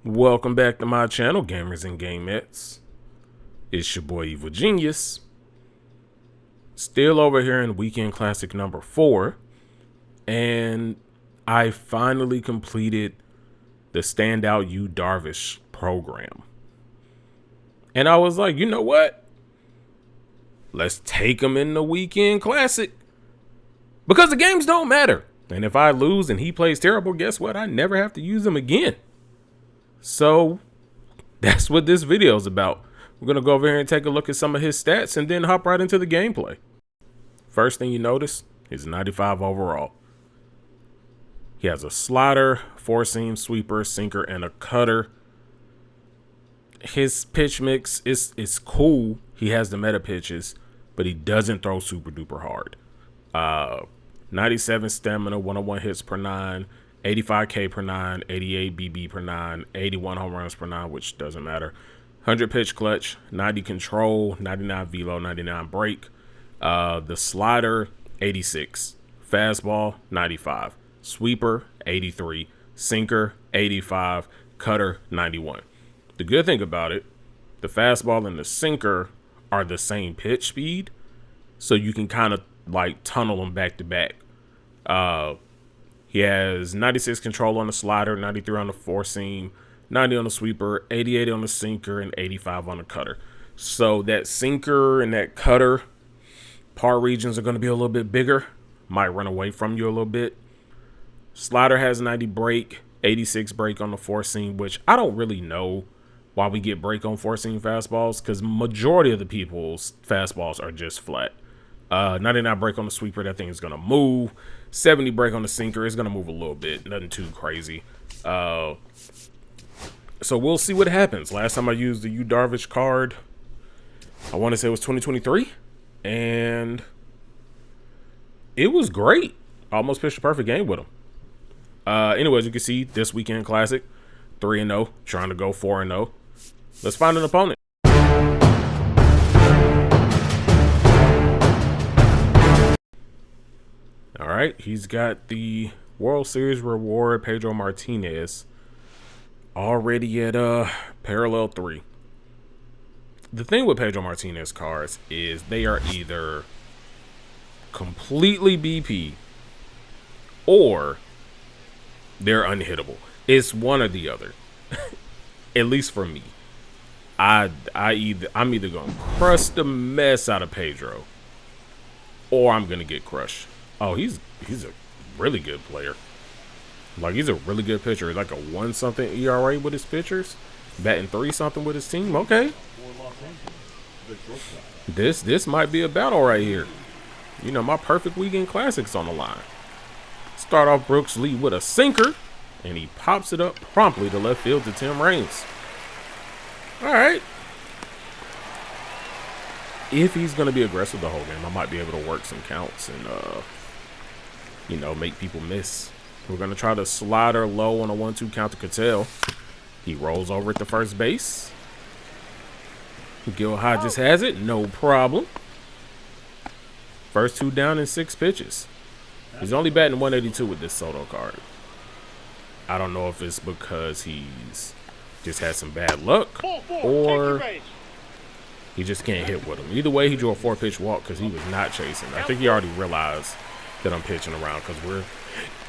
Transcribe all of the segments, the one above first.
Welcome back to my channel, gamers and gamettes. It's your boy Evil Genius. Still over here in weekend classic number 4. And I finally completed the Standout Yu Darvish program. And I was like, you know what? Let's take him in the weekend classic. Because the games don't matter. And if I lose and he plays terrible, guess what? I never have to use him again. So that's what this video is about. We're going to go over here and take a look at some of his stats and then hop right into the gameplay. First thing you notice is 95 overall. He has a slider, four seam, sweeper, sinker, and a cutter. His pitch mix is cool. He has the meta pitches, but he doesn't throw super duper hard. 97 stamina, 101 hits per 9, 85 K per 9, 88 BB per 9, 81 home runs per 9, which doesn't matter. 100 pitch clutch, 90 control, 99 velo, 99 break. The slider, 86. Fastball, 95. Sweeper, 83. Sinker, 85. Cutter, 91. The good thing about it, the fastball and the sinker are the same pitch speed, so you can kind of like tunnel them back to back. He has 96 control on the slider, 93 on the four seam, 90 on the sweeper, 88 on the sinker, and 85 on the cutter. So that sinker and that cutter par regions are going to be a little bit bigger. Might run away from you a little bit. Slider has 90 break, 86 break on the four seam, which I don't really know why we get break on four seam fastballs, because majority of the people's fastballs are just flat. 99 break on the sweeper, that thing is going to move. 70 break on the sinker, is going to move a little bit, nothing too crazy. So we'll see what happens. Last time I used the Yu Darvish card, I want to say it was 2023, and it was great. I almost pitched a perfect game with him. Anyways, you can see this weekend classic, 3-0, trying to go 4-0. Let's find an opponent. All right, he's got the World Series reward, Pedro Martinez, already at parallel 3. The thing with Pedro Martinez cards is they are either completely BP or they're unhittable. It's one or the other. At least for me. I'm either gonna crush the mess out of Pedro, or I'm gonna get crushed. Oh, he's a really good player. Like, he's a really good pitcher. Like a 1-something ERA with his pitchers, batting 3-something with his team. Okay, this might be a battle right here. You know, my perfect weekend classics on the line. Start off Brooks Lee with a sinker, and he pops it up promptly to left field to Tim Raines. All right. If he's going to be aggressive the whole game, I might be able to work some counts and, you know, make people miss. We're going to try to slider low on a 1-2 count to Cattell. He rolls over at the first base. Gil Hodges has it. No problem. First 2 down and 6 pitches. He's only batting 182 with this Soto card. I don't know if it's because he's just had some bad luck or he just can't hit with him. Either way, he drew a 4-pitch walk because he was not chasing. I think he already realized that I'm pitching around because we're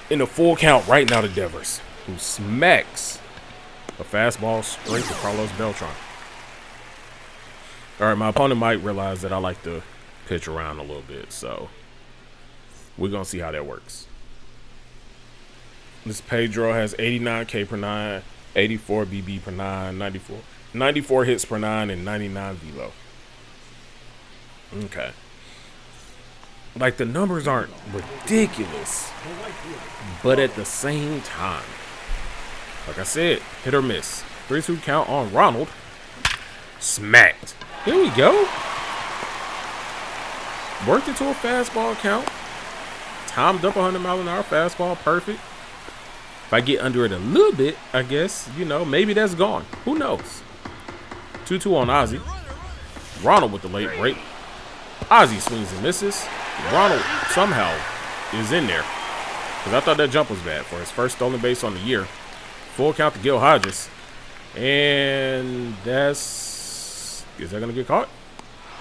in a full count right now to Devers, who smacks a fastball straight to Carlos Beltran. All right, my opponent might realize that I like to pitch around a little bit, so we're going to see how that works. This Pedro has 89 K per 9, 84 BB per 9, 94 hits per 9, and 99 velo. Okay. Like, the numbers aren't ridiculous, but at the same time, like I said, hit or miss. 3-2 count on Ronald. Smacked. Here we go. Worked it to a fastball count. Timed up 100-mile-an-hour fastball, perfect. If I get under it a little bit, I guess, you know, maybe that's gone. Who knows? 2-2 on Ozzie. Ronald with the late break. Ozzie swings and misses. Ronald somehow is in there, because I thought that jump was bad for his first stolen base on the year. Full count to Gil Hodges. And is that going to get caught?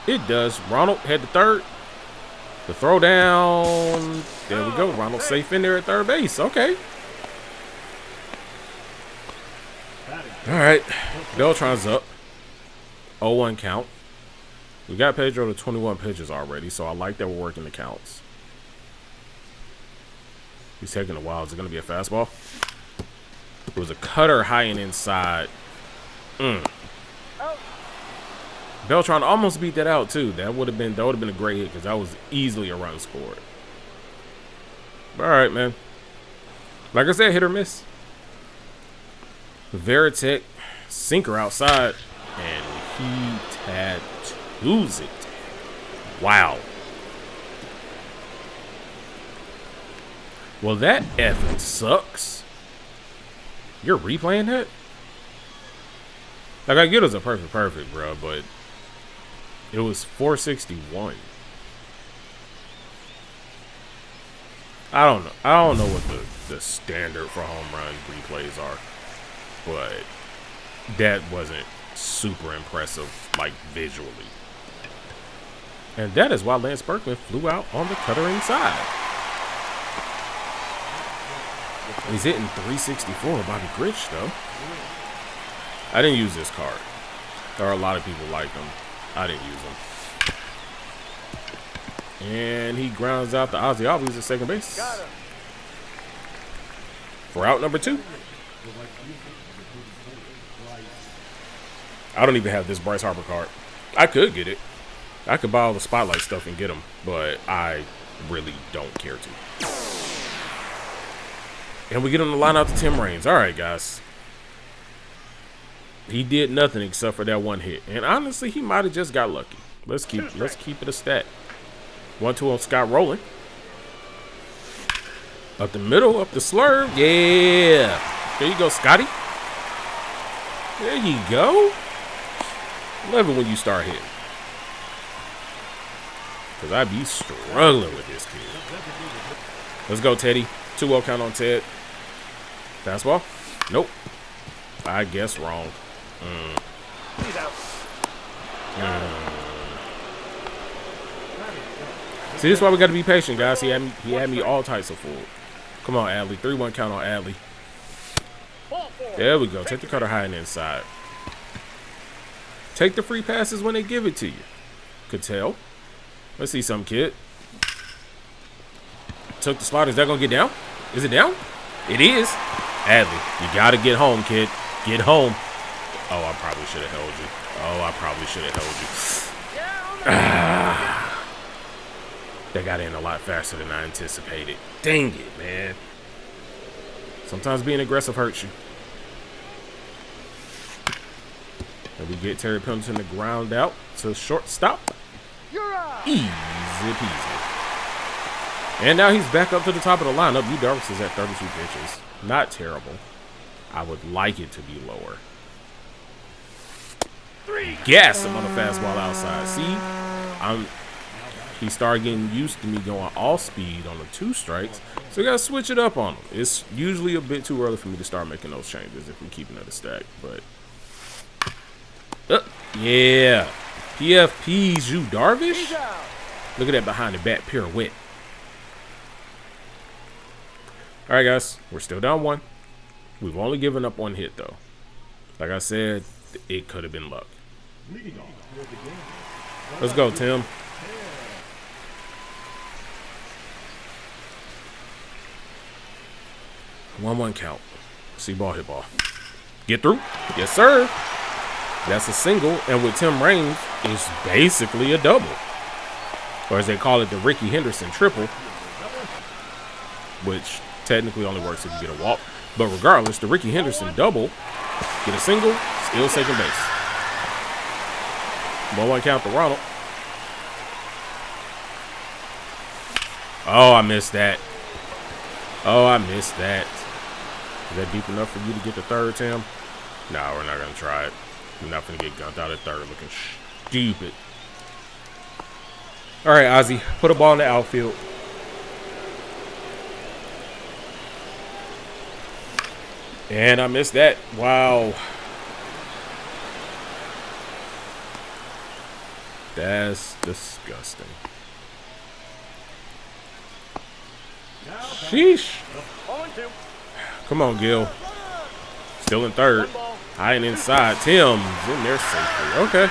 It does. Ronald head to third. The throw down. There we go. Ronald safe in there at third base. Okay. All right. Beltran's up. 0-1 count. We got Pedro to 21 pitches already, so I like that we're working the counts. He's taking a while. Is it going to be a fastball? It was a cutter high and inside. Beltran almost beat that out too. That would have been a great hit because that was easily a run scored. All right, man. Like I said, hit or miss. Veritek sinker outside, and he tattoos it. Wow. Well, that effing sucks. You're replaying that? Like, I get it was a perfect, bro, but it was 461. I don't know. I don't know what the standard for home run replays are, but that wasn't super impressive, like, visually. And that is why Lance Berkman flew out on the cutter inside. He's hitting 364. Bobby Grich, though. I didn't use this card. There are a lot of people like them. I didn't use them. And he grounds out the Ozzy Albies at second base. For out number 2. I don't even have this Bryce Harper card. I could get it. I could buy all the spotlight stuff and get them, but I really don't care to. And we get him to line out to Tim Raines. All right, guys. He did nothing except for that one hit. And honestly, he might have just got lucky. Let's keep it a stat. 1-2 on Scott Rowland. Up the middle, up the slurve. Yeah. There you go, Scotty. There you go. Love it when you start hitting. Because I be struggling with this kid. Let's go, Teddy. 2-0 count on Ted. Fastball? Nope. I guess wrong. He's out. See, this is why we got to be patient, guys. He had me all types of fooled. Come on, Adley. 3-1 count on Adley. There we go. Take the cutter high and inside. Take the free passes when they give it to you. Could tell. Let's see some kid. Took the slide. Is that going to get down? Is it down? It is. Adley, you got to get home, kid. Get home. Oh, I probably should have held you. Oh, I probably should have held you. That got in a lot faster than I anticipated. Dang it, man. Sometimes being aggressive hurts you. And we get Terry Pendleton to ground out to shortstop. Easy peasy. And now he's back up to the top of the lineup. Yu Darvish is at 32 pitches. Not terrible. I would like it to be lower. Gas him on the fastball outside. See, he started getting used to me going all speed on the 2 strikes, so we gotta switch it up on him. It's usually a bit too early for me to start making those changes if we're keeping it a stack, but yeah, PFP's Yu Darvish. Look at that behind the bat pirouette. All right, guys, we're still down 1. We've only given up 1 hit though. Like I said, it could have been luck. Let's go, Tim. 1-1 count. See ball, hit ball. Get through. Yes, sir. That's a single. And with Tim Raines, it's basically a double. Or as they call it, the Ricky Henderson triple. Which technically only works if you get a walk. But regardless, the Ricky Henderson double. Get a single. Still second base. 1-1 count to Ronald. Oh, I missed that. Oh, I missed that. Is that deep enough for you to get the third, Tim? No, we're not going to try it. We're not going to get gunned out at third looking stupid. All right, Ozzy, put a ball in the outfield. And I missed that. Wow. That's disgusting. Sheesh. Come on, Gil. Still in third. High and inside. Tim's in there safely. Okay.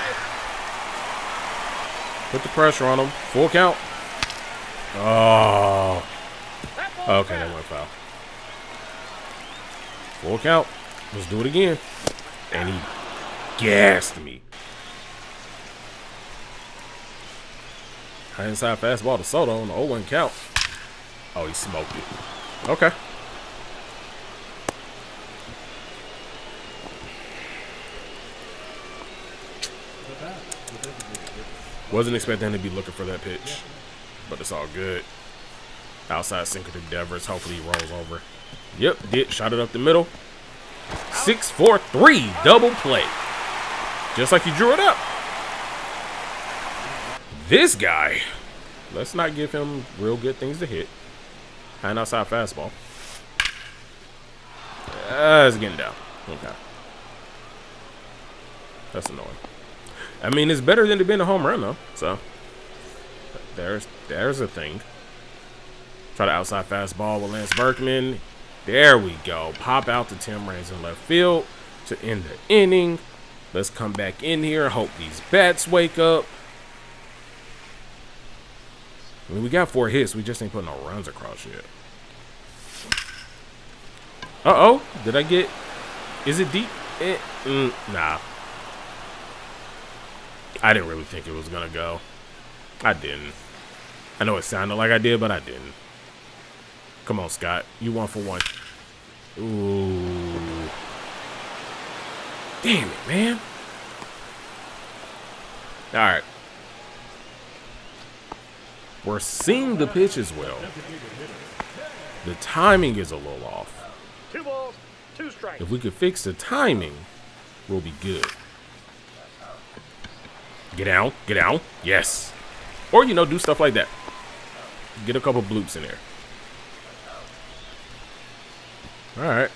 Put the pressure on him. Full count. Oh. Okay, that went foul. Full count. Let's do it again. And he gassed me. High inside fastball to Soto on the 0-1 count. Oh, he smoked it. Okay. Wasn't expecting him to be looking for that pitch, but it's all good. Outside sinker to Devers. Hopefully he rolls over. Yep, did. Shot it up the middle. 6-4-3 double play. Just like you drew it up. This guy. Let's not give him real good things to hit. High and outside fastball. It's getting down. Okay. That's annoying. I mean, it's better than it being a home run, though. So, there's a thing. Try the outside fastball with Lance Berkman. There we go. Pop out to Tim Raines in left field to end the inning. Let's come back in here. Hope these bats wake up. I mean, we got 4 hits. We just ain't putting no runs across yet. Uh-oh. Did I get... Is it deep? Nah. I didn't really think it was going to go. I didn't. I know it sounded like I did, but I didn't. Come on, Scott. You 1 for 1. Ooh. Damn it, man. All right. We're seeing the pitch as well. The timing is a little off. 2 balls, 2 strikes. If we could fix the timing, we'll be good. Get down, get down. Yes. Or, you know, do stuff like that. Get a couple bloops in there. All right.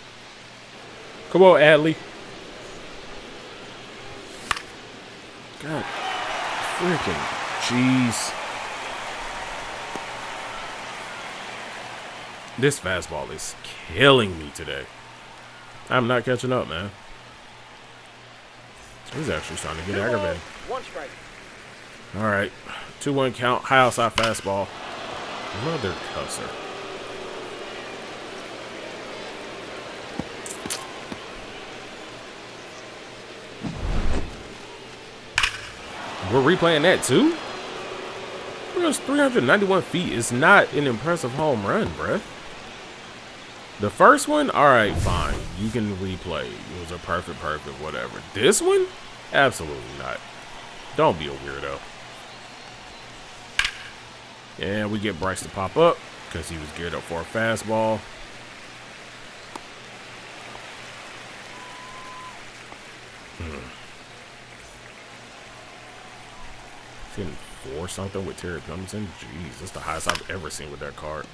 Come on, Adley. God. Freaking jeez. This fastball is killing me today. I'm not catching up, man. He's actually starting to get aggravated. 1 strike. All right. 2-1 count. High outside fastball. Another cusser. We're replaying that too? It was 391 feet. It's not an impressive home run, bruh. The first one, all right, fine. You can replay. It was a perfect, whatever. This one? Absolutely not. Don't be a weirdo. And we get Bryce to pop up because he was geared up for a fastball. Hitting 4 something with Terry Pendleton. Jeez, that's the highest I've ever seen with that card.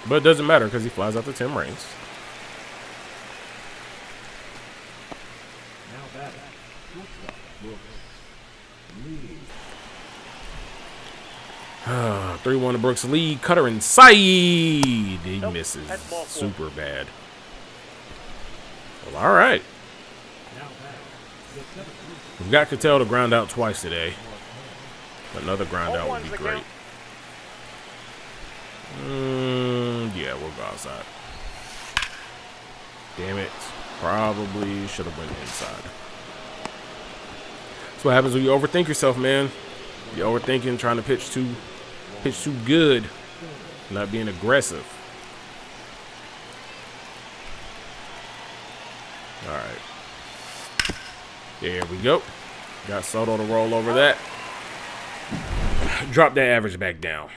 But it doesn't matter because he flies out to Tim Raines. Now batting, shortstop, Brooks. 3-1 to Brooks lead. Cutter inside. He misses super bad. Well, all right. We've got Cattell to ground out twice today. Another ground out would be great. Yeah, we'll go outside. Damn it. Probably should have went inside. That's what happens when you overthink yourself, man. You're overthinking, trying to pitch too good, not being aggressive. All right. There we go. Got Soto to roll over that. Drop that average back down.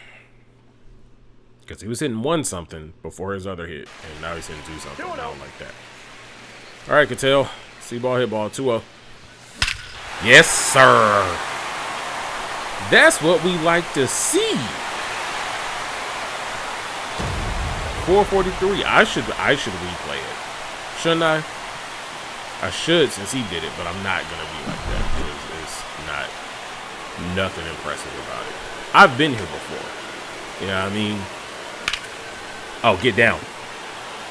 Because he was hitting 1 something before his other hit, and now he's hitting 2 something. I don't like that. All right, Cattell. See ball, hit ball, 2-0. Yes, sir. That's what we like to see. 443. I should replay it. Shouldn't I? I should, since he did it, but I'm not gonna be like that. not nothing impressive about it. I've been here before. You know what I mean? Oh, get down.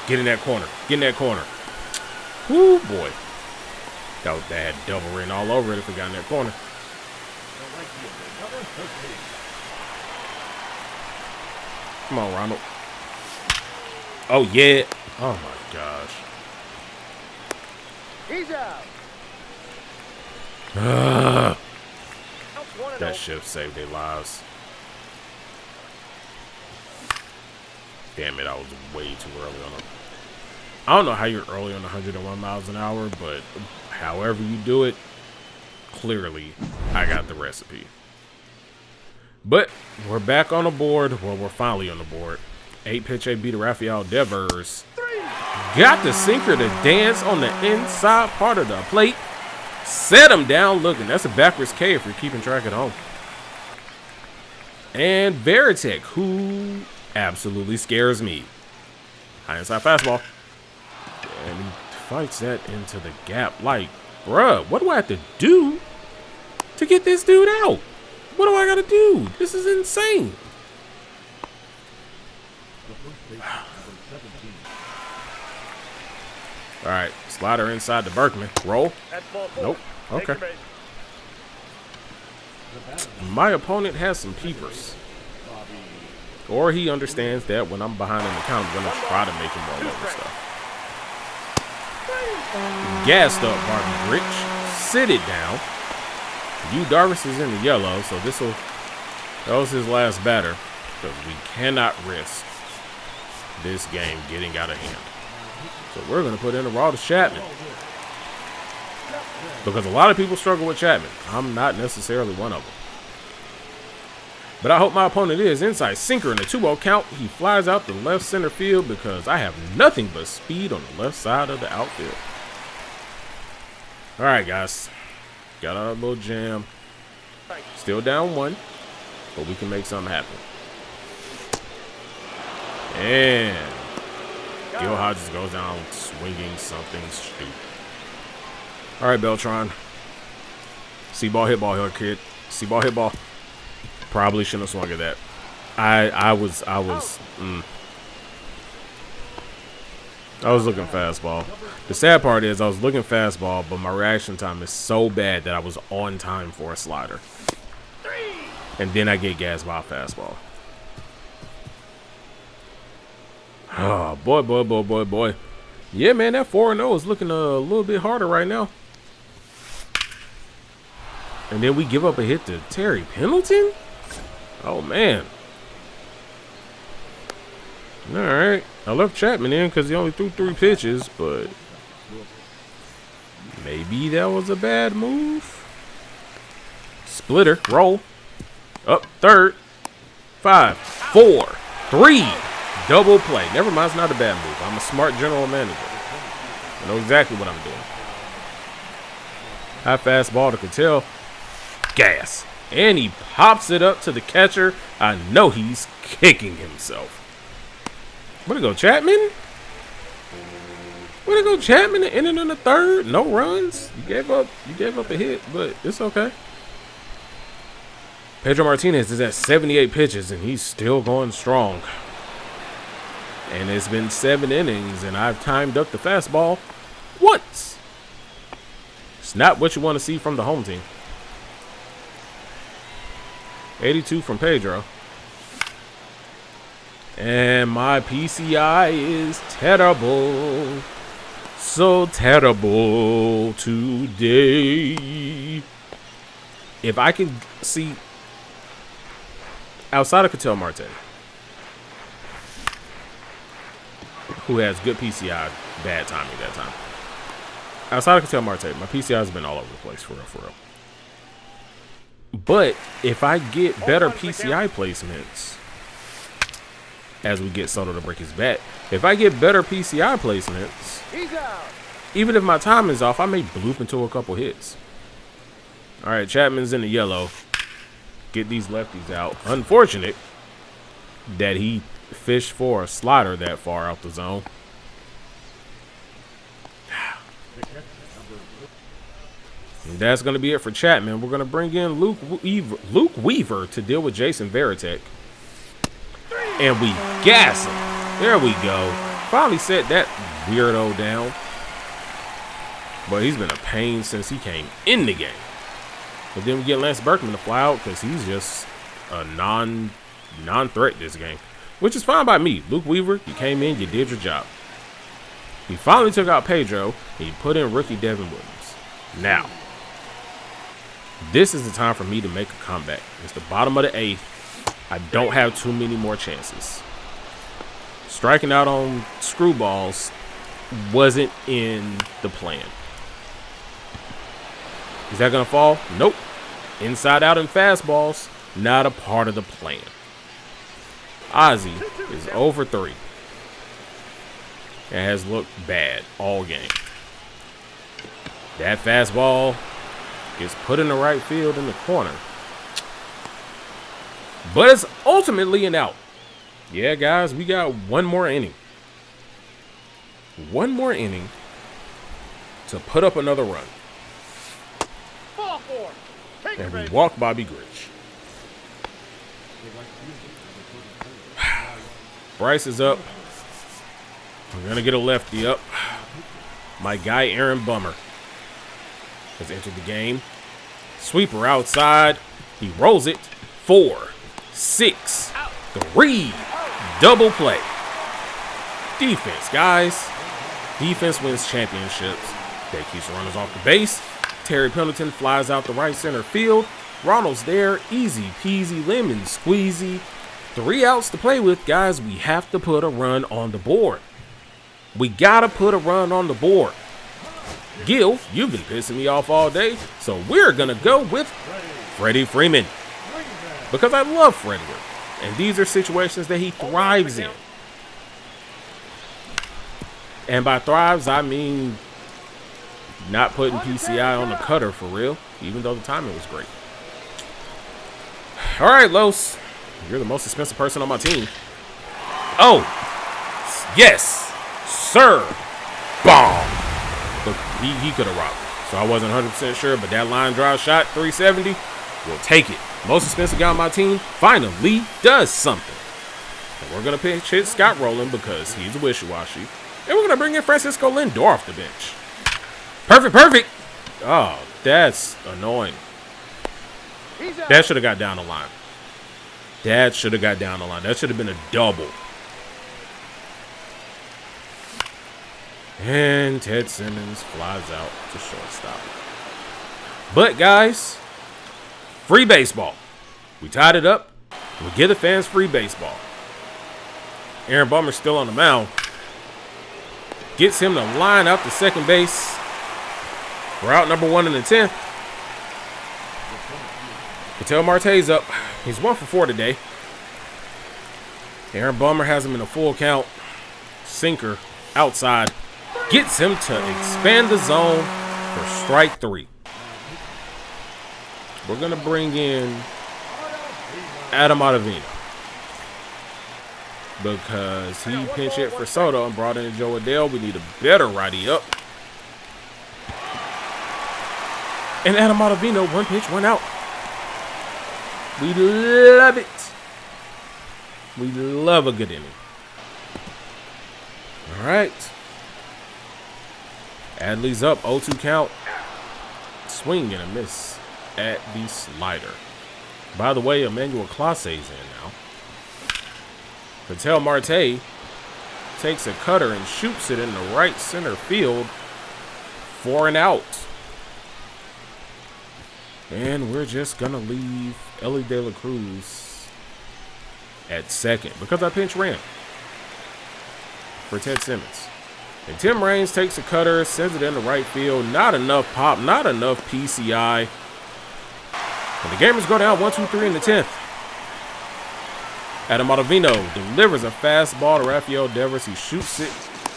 Get in that corner. Get in that corner. Woo, boy. That had double written all over it if we got in that corner. Come on, Ronald. Oh, yeah. Oh, my gosh. He's out. That should have saved their lives. Damn it, I was way too early on them. I don't know how you're early on 101 miles an hour, but however you do it, clearly I got the recipe. But we're back on the board. Well, we're finally on the board. 8-pitch AB to Rafael Devers. Got the sinker to dance on the inside part of the plate. Set him down looking. That's a backwards K if you're keeping track at home. And Veritek, who absolutely scares me. High inside fastball. And he fights that into the gap. Like, bruh, what do I have to do to get this dude out? What do I gotta do? This is insane. All right, slider inside to Berkman. Roll. Nope. Okay. My opponent has some peepers. Or he understands that when I'm behind in the count, I'm going to try to make him roll over stuff. Gassed up Barbie Rich. Sit it down. Yu Darvish is in the yellow, so that was his last batter. Because we cannot risk this game getting out of hand. So we're going to put in a raw to Chapman. Because a lot of people struggle with Chapman. I'm not necessarily one of them. But I hope my opponent is. Inside sinker in the 2-0 count. He flies out to left center field because I have nothing but speed on the left side of the outfield. All right, guys. Got our little jam. Still down 1. But we can make something happen. And Gil Hodges goes down swinging something stupid. All right, Beltron. See ball, hit ball here, kid. See ball, hit ball. Probably shouldn't have swung at that. I was looking fastball. The sad part is I was looking fastball, but my reaction time is so bad that I was on time for a slider. And then I get gassed by a fastball. Oh, boy, boy, boy, boy, boy. Yeah, man, that 4-0 is looking a little bit harder right now. And then we give up a hit to Terry Pendleton? Oh, man. All right. I left Chapman in because he only threw 3 pitches, but maybe that was a bad move. Splitter, roll. Up, third. 5, 4, 3. Double play. Never mind, it's not a bad move. I'm a smart general manager. I know exactly what I'm doing. High fastball to Cattell. Gas. And he pops it up to the catcher. I know he's kicking himself. Where'd it go, Chapman? Where'd it go, Chapman? The inning in the 3rd. No runs. You gave up a hit, but it's okay. Pedro Martinez is at 78 pitches, and he's still going strong. And it's been 7 innings, and I've timed up the fastball once. It's not what you want to see from the home team. 82 from Pedro. And my PCI is terrible. So terrible today. If I can see outside of Cattell Marte, who has good PCI, bad timing that time. Outside of Cattell Marte, my PCI has been all over the place, for real, for real. But if I get better PCI placements, as we get Soto to break his bat, if I get better PCI placements, even if my time is off, I may bloop into a couple hits. All right, Chapman's in the yellow. Get these lefties out. Unfortunate that he fished for a slider that far out the zone. And that's going to be it for Chapman. We're going to bring in Luke Weaver to deal with Jason Varitek. And we gas him. There we go. Finally set that weirdo down. But he's been a pain since he came in the game. But then we get Lance Berkman to fly out because he's just a non-threat this game. Which is fine by me. Luke Weaver, you came in, you did your job. He finally took out Pedro, and he put in rookie Devin Williams. Now, this is the time for me to make a comeback. It's the bottom of the eighth. I don't have too many more chances. Striking out on screwballs wasn't in the plan. Is that going to fall? Nope. Inside out and fastballs, not a part of the plan. Ozzie is 0 for 3. And has looked bad all game. That fastball is put in the right field in the corner. But it's ultimately an out. Yeah, guys, we got one more inning. One more inning to put up another run. And we walk Bobby Grich. Bryce is up. We're going to get a lefty up. My guy, Aaron Bummer, has entered the game. Sweeper outside. He rolls it. 4, 6, 3. Double play. Defense, guys. Defense wins championships. That keeps runners off the base. Terry Pendleton flies out the right center field. Ronald's there. Easy peasy lemon squeezy. 3 outs to play with, guys. We have to put a run on the board. We got to put a run on the board. Gil, you've been pissing me off all day, so we're going to go with Freddie Freeman. Because I love Freddie. And these are situations that he thrives in. And by thrives, I mean not putting PCI on the cutter for real, even though the timing was great. All right, Los. You're the most expensive person on my team. Oh, yes, sir. Bomb. Look, he could have rocked. So I wasn't 100% sure, but that line drive shot, 370, we'll take it. Most expensive guy on my team finally does something. And we're going to pitch hit Scott Rowland because he's a wishy-washy. And we're going to bring in Francisco Lindor off the bench. Perfect. Oh, that's annoying. That should have got down the line. That should have been a double. And Ted Simmons flies out to shortstop. But, guys, free baseball. We tied it up. We give the fans free baseball. Aaron Bummer's still on the mound. Gets him to line up to second base. We're out number 1 in the 10th. Ketel Marte's up. He's 1 for 4 today. Aaron Bummer has him in a full count. Sinker outside. Gets him to expand the zone for strike 3. We're going to bring in Adam Ottavino because he pinch hit for Soto and brought in Joe Adele. We need a better righty up. And Adam Ottavino, 1 pitch, 1 out. We love it. We love a good inning. All right. Adley's up, 0-2 count. Swing and a miss at the slider. By the way, Emmanuel Clase's in now. Ketel Marte takes a cutter and shoots it in the right center field for an out. And we're just going to leave Ellie De La Cruz at second because I pinch ran for Ted Simmons. And Tim Raines takes a cutter, sends it in the right field. Not enough pop, not enough PCI. And the Gamers go down 1-2-3 in the 10th. Adam Ottavino delivers a fastball to Rafael Devers. He shoots it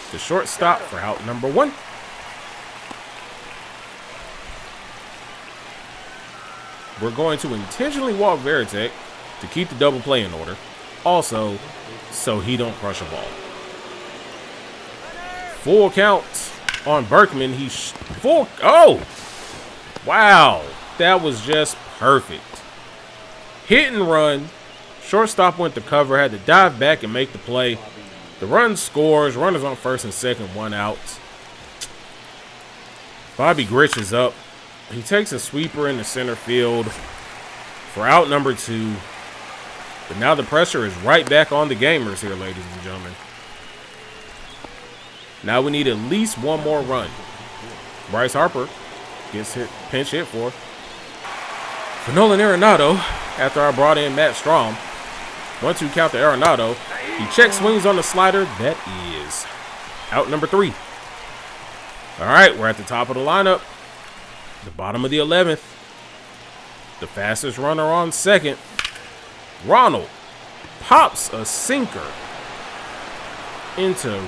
to shortstop for out number 1. We're going to intentionally walk Varitek to keep the double play in order. Also, so he don't crush a ball. Full count on Berkman. He's full. Oh! Wow, that was just perfect. Hit and run. Shortstop went to cover, had to dive back and make the play. The run scores. Runners on first and second, 1 out. Bobby Grich is up. He takes a sweeper in the center field for out number 2. But now the pressure is right back on the Gamers here, ladies and gentlemen. Now we need at least one more run. Bryce Harper gets hit, pinch hit for Nolan Arenado after I brought in Matt Strom. 1-2 count to Arenado. He check swings on the slider. That is out number 3. All right, we're at the top of the lineup. The bottom of the 11th. The fastest runner on second. Ronald pops a sinker into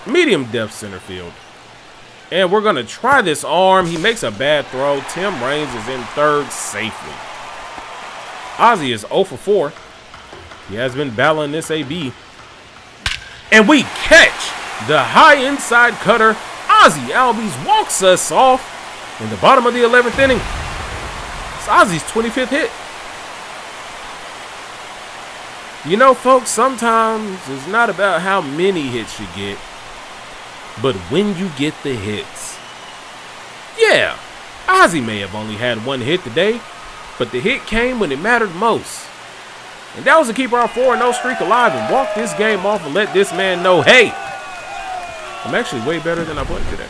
medium depth center field. And we're going to try this arm. He makes a bad throw. Tim Raines is in third safely. Ozzie is 0 for 4. He has been battling this AB. And we catch the high inside cutter. Ozzie Albies walks us off in the bottom of the 11th inning. It's Ozzie's 25th hit. You know, folks, sometimes it's not about how many hits you get, but when you get the hits. Yeah, Ozzie may have only had 1 hit today, but the hit came when it mattered most. And that was to keep our 4-0 streak alive and walk this game off and let this man know, hey, I'm actually way better than I played today.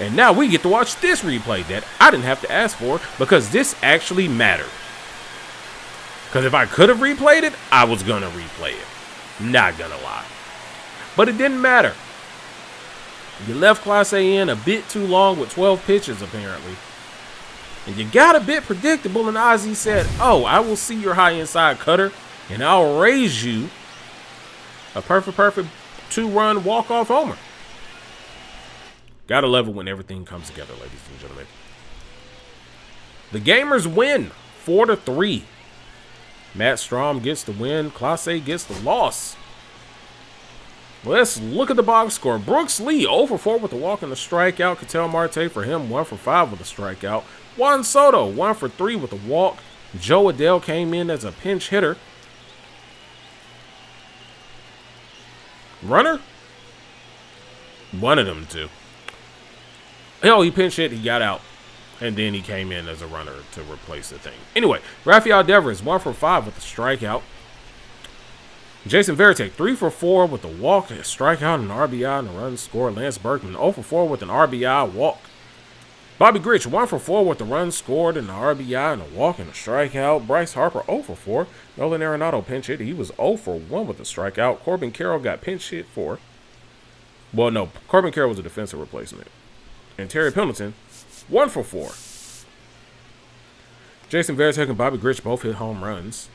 And now we get to watch this replay that I didn't have to ask for because this actually mattered. Because if I could have replayed it, I was going to replay it. Not going to lie. But it didn't matter. You left Class A in a bit too long with 12 pitches, apparently. And you got a bit predictable, and Ozzie said, oh, I will see your high inside cutter, and I'll raise you a perfect 2-run walk-off homer. Gotta love it when everything comes together, ladies and gentlemen. The Gamers win 4-3. Matt Strom gets the win. Clase A gets the loss. Let's look at the box score. Brooks Lee 0 for 4 with a walk and a strikeout. Ketel Marte for him 1 for 5 with a strikeout. Juan Soto 1 for 3 with a walk. Joe Adele came in as a pinch hitter. Runner? One of them two. Hell, he pinch hit, he got out. And then he came in as a runner to replace the thing. Anyway, Rafael Devers 1 for 5 with a strikeout. Jason Varitek 3 for 4 with a walk, a strikeout, and an RBI, and a run score. Lance Berkman 0 for 4 with an RBI walk. Bobby Grich 1 for 4 with a run scored, and an RBI, and a walk, and a strikeout. Bryce Harper 0 for 4. Nolan Arenado pinch hit. He was 0 for 1 with a strikeout. Corbin Carroll got pinch hit for. Well, no, Corbin Carroll was a defensive replacement. And Terry Pendleton 1 for 4. Jason Varitek and Bobby Grich both hit home runs.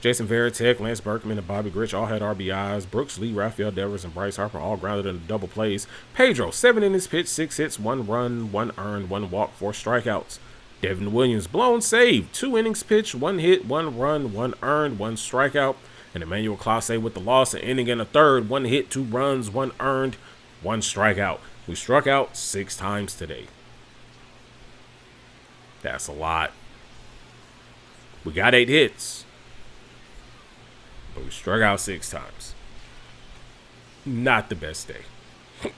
Jason Varitek, Lance Berkman, and Bobby Grich all had RBIs. Brooks Lee, Rafael Devers, and Bryce Harper all grounded in double plays. Pedro, 7 innings pitched, 6 hits, 1 run, 1 earned, 1 walk, 4 strikeouts. Devin Williams, blown save, 2 innings pitched, 1 hit, 1 run, 1 earned, 1 strikeout. And Emmanuel Clase with the loss, an inning and a third, 1 hit, 2 runs, 1 earned, 1 strikeout. We struck out 6 times today. That's a lot. We got 8 hits. But we struck out 6 times. Not the best day.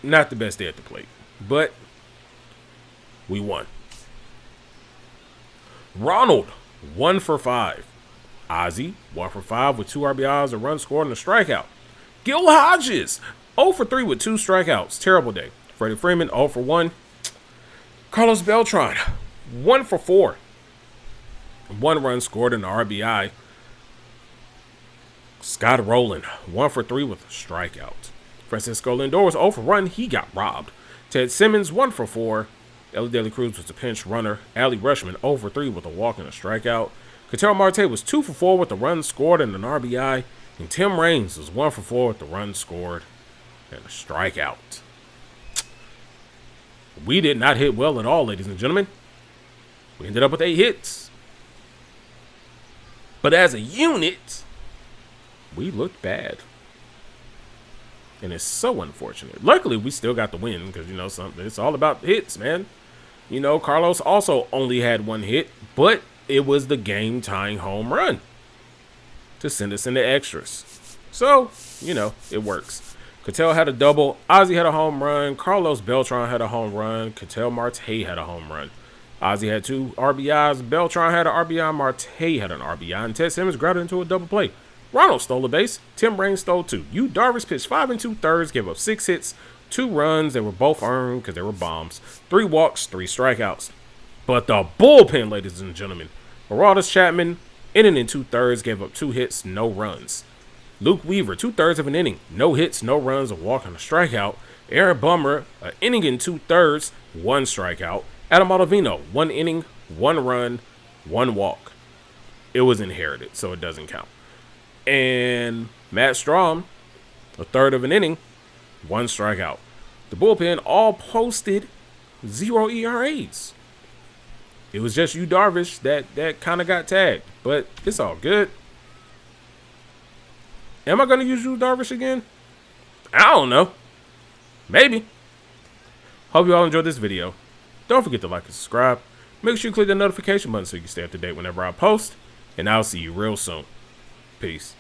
Not the best day at the plate. But we won. Ronald, 1 for 5. Ozzie, 1 for 5 with 2 RBIs, a run scored, and a strikeout. Gil Hodges, 0 for 3 with 2 strikeouts. Terrible day. Freddie Freeman, 0 for 1. Carlos Beltran, 1 for 4. 1 run scored, and an RBI. Scott Rowland, 1 for 3 with a strikeout. Francisco Lindor was 0 for 1. He got robbed. Ted Simmons, 1 for 4. Ellie De La Cruz was a pinch runner. Allie Rushman, 0 for 3 with a walk and a strikeout. Ketel Marte was 2 for 4 with a run scored and an RBI. And Tim Raines was 1 for 4 with the run scored and a strikeout. We did not hit well at all, ladies and gentlemen. We ended up with 8 hits. But as a unit, we looked bad. And it's so unfortunate. Luckily, we still got the win because, you know, something. It's all about hits, man. You know, Carlos also only had one hit, but it was the game-tying home run to send us into extras. So, you know, it works. Cattell had a double. Ozzie had a home run. Carlos Beltran had a home run. Cattell Marte had a home run. Ozzie had 2 RBIs. Beltran had an RBI. Marte had an RBI. And Ted Simmons grounded into a double play. Ronald stole a base. Tim Raines stole 2. Yu Darvish pitched 5 2/3, gave up 6 hits, 2 runs. They were both earned because they were bombs. 3 walks, 3 strikeouts. But the bullpen, ladies and gentlemen. Aroldis Chapman, inning and 2/3, gave up 2 hits, no runs. Luke Weaver, 2/3 of an inning, no hits, no runs, a walk and a strikeout. Aaron Bummer, an inning and 2/3, 1 strikeout. Adam Ottavino, 1 inning, 1 run, 1 walk. It was inherited, so it doesn't count. And Matt Strahm, 1/3 of an inning, 1 strikeout. The bullpen all posted 0 ERAs. It was just Yu Darvish that kind of got tagged, but it's all good. Am I going to use Yu Darvish again? I don't know. Maybe. Hope you all enjoyed this video. Don't forget to like and subscribe. Make sure you click the notification button so you can stay up to date whenever I post. And I'll see you real soon. Peace.